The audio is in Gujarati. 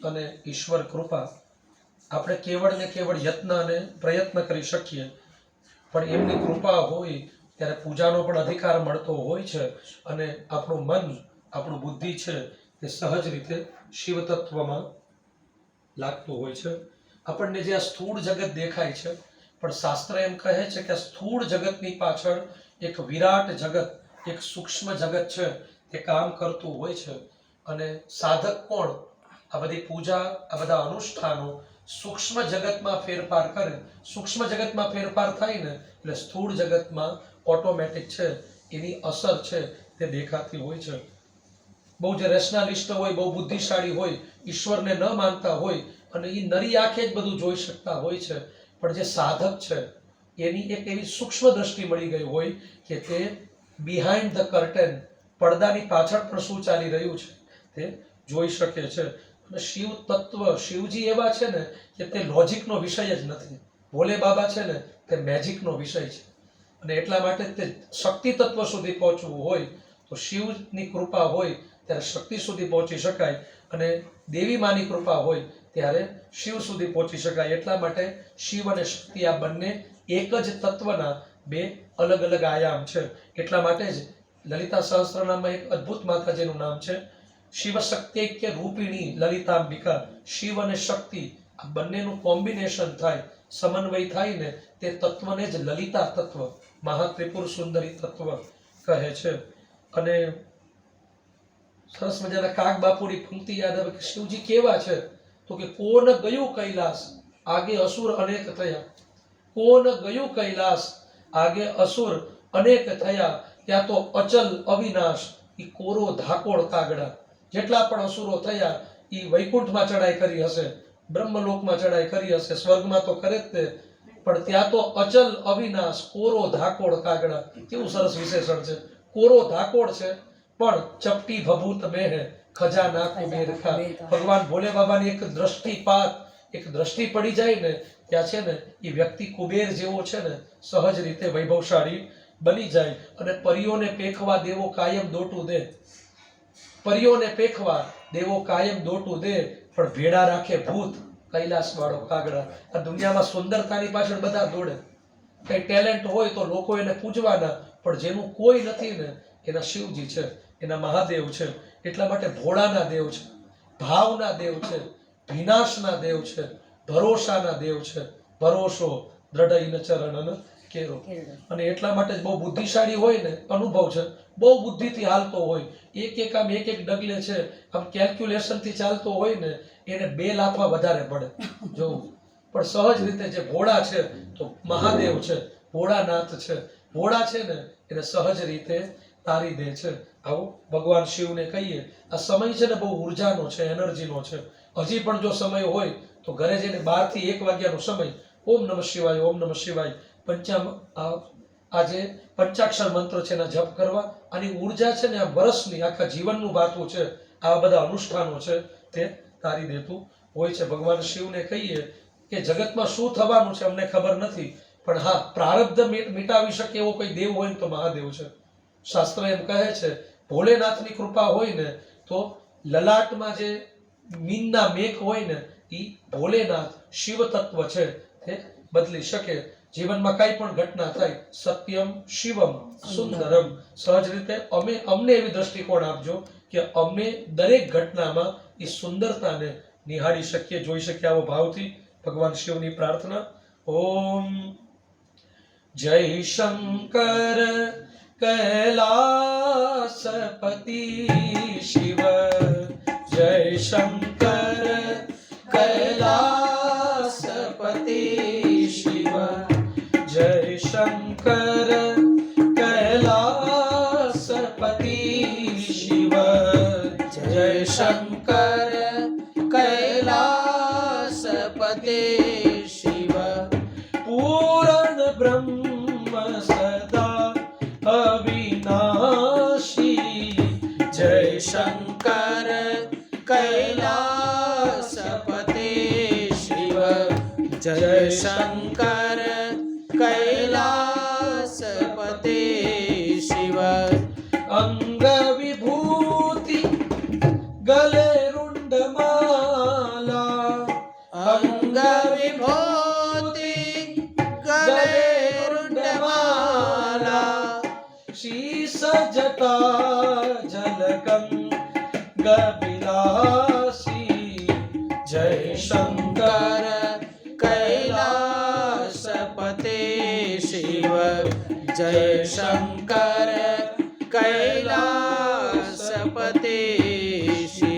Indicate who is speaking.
Speaker 1: અને ઈશ્વર કૃપા આપણે કેવળ ને કેવળ યત્ન અને પ્રયત્ન કરી શકીએ, પણ એમની કૃપા હોય ત્યારે પૂજાનો પણ અધિકાર મળતો હોય છે અને આપણું મન, આપણું બુદ્ધિ છે તે સહજ રીતે શિવ તત્વમાં લાગતું હોય છે. આપણને જે આ સ્થૂળ જગત દેખાય છે, પણ શાસ્ત્ર એમ કહે છે કે સ્થૂળ જગતની પાછળ એક વિરાટ જગત, એક સૂક્ષ્મ જગત છે તે કામ કરતું હોય છે. અને સાધક કોણ? આ બધી પૂજા, આ બધા અનુષ્ઠાનો સૂક્ષ્મ જગતમાં ફેરફાર કરે. સૂક્ષ્મ જગતમાં ફેરફાર થાય ને એટલે સ્થૂળ જગતમાં ઓટોમેટિક છે એની અસર છે તે દેખાતી હોય છે. બહુ જે રેશનાલિસ્ટ હોય, બહુ બુદ્ધિશાળી હોય, ઈશ્વરને ન માનતા હોય અને એ નરી આંખે જ બધું જોઈ શકતા હોય છે, પણ જે સાધક છે એની એક એવી સૂક્ષ્મ દ્રષ્ટિ મળી ગઈ હોય કે તે બિહાઇન્ડ ધ કર્ટેન, પડદાની પાછળ પણ શું ચાલી રહ્યું છે તે જોઈ શકે છે. અને શિવ તત્વ, શિવજી એવા છે ને કે તે લોજિકનો વિષય જ નથી. ભોલે બાબા છે ને તે મેજિકનો વિષય છે. અને એટલા માટે તે શક્તિ તત્વ સુધી પહોંચવું હોય તો શિવની કૃપા હોય ત્યારે શક્તિ સુધી પહોંચી શકાય, અને દેવી માની કૃપા હોય ત્યારે શિવ સુધી પહોંચી શકાય. એટલા માટે શિવ અને શક્તિ આ બંને એક જ તત્વના બે અલગ અલગ આયામ છે. એટલા માટે જ લલિતા સહસ્ત્રનામમાં એક અદ્ભુત માતાજીનું નામ છે, શિવ શક્તૈક્ય રૂપિણી લલિતાંબિકા. શિવ અને શક્તિ આ બંનેનું કોમ્બિનેશન થાય, સમન્વય થાય ને તે તત્વને જ લલિતા તત્વ, મહાત્રિપુર સુંદરી તત્વ કહે છે. અને સરસ મજાના કાગ બાપુની પંક્તિ યાદ આવે કે શિવજી કેવા છે તો કે કોન ગયું કૈલાસ આગે અસુર અનેક થયા. કોન ગયું કૈલાસ આગે અસુર અનેક થયા. ત્યાં તો અચલ અવિનાશ ઈ કોરો ધાકોળ કાગડા. જેટલા પણ અસુરો થયા ઈ વૈકુંઠમાં ચડાઈ કરી હશે, બ્રહ્મલોકમાં ચડાઈ કરી હશે, સ્વર્ગમાં તો કરે જ તે, પણ ત્યાં તો અચલ અવિનાશ કોરો ધાકોળ કાગડા. કેવું સરસ વિશેષણ છે! કોરો ધાકોળ છે પણ ચપટી ભભૂત મેહ ખજાના કુબેર ખા. ભગવાન ભોલે બાબાની એક દ્રષ્ટિપાત, એક દ્રષ્ટિ પડી જાય ને ત્યાં છે ને એ વ્યક્તિ કુબેર જેવો છે ને સહજ રીતે વૈભવશાળી બની જાય. અને પરીઓને પેખવા દેવો કાયમ દોટું દે, પરીઓને પેખવા દેવો કાયમ દોટું દે, પણ ભેડા રાખે ભૂત કૈલાસ વાળો કાગડા. આ દુનિયામાં સુંદરતાની પાછળ બધા દોડે, કઈ ટેલેન્ટ હોય તો લોકો એને પૂજવાના, પણ જેનું કોઈ નથી ને એના શિવજી છે, એના મહાદેવ છે. એટલા માટે ભોળાના દેવ છે, ભાવના દેવ છે, વિનાશના દેવ છે, ભરોસાના દેવ છે. ભરોસો દ્રઢ ચરણ કેરો. અને એટલા માટે જ બહુ બુદ્ધિશાળી હોય ને, અનુભવ છે, બહુ બુદ્ધિથી હાલતો હોય, એક આમ એક ડગલે છે આમ કેલ્ક્યુલેશનથી ચાલતો હોય ને એને 2 લાખમાં વધારે પડે જોવું. પણ સહજ રીતે જે ભોળા છે તો મહાદેવ છે, ભોળાનાથ છે. ભોળા છે ને એને સહજ રીતે તારી દે છે. આવું ભગવાન શિવને કહીએ. આ સમય છે ને બહુ ઉર્જાનો છે, એનર્જીનો છે. હજી પણ જો સમય હોય તો ઘરે જઈને 12 થી 1 વાગ્યાનો સમય ઓમ નમઃ શિવાય, ઓમ નમઃ શિવાય આજે પંચાક્ષર મંત્ર છે એના જપ કરવા. આની ઉર્જા છે ને આ વર્ષની, આખા જીવનનું ભાથું છે. આવા બધા અનુષ્ઠાનો છે તે તારી દેતું હોય છે. ભગવાન શિવને કહીએ કે જગતમાં શું થવાનું છે અમને ખબર નથી, પણ હા પ્રારબ્ધ મિટાવી શકે એવો કોઈ દેવ હોય ને તો મહાદેવ છે. શાસ્ત્ર એમ કહે છે ભોલેનાથની કૃપા હોય ને તો લલાટમાં જે મીનના મેઘ હોય ને એ ભોલેનાથ શિવ તત્વ છે તે બદલી શકે. જીવનમાં કઈ પણ ઘટના થાય, સત્યમ શિવમ સુંદરમ. સહજ રીતે અમને એવી દ્રષ્ટિકોણ આપજો કે અમે દરેક ઘટનામાં એ સુંદરતાને નિહાળી શકીએ, જોઈ શકીએ. આવો ભાવથી ભગવાન શિવની પ્રાર્થના. ઓમ જય શંકર कैलासपति शिव, जय शंकर कैलासपति शिव, जय शंकर कैलासपति शिव, जय शंकर कैलासपति शिव. पूर्ण ब्रह्म सदा अविनाशी, जय शंकर कैलासपति शिव, जय शंकर कैलासपति शिव. अंग विभूति गले रुंड माला, जटा जलकंग विलासी जय शंकर
Speaker 2: कैलासपते शिव जय शंकर कैलासपते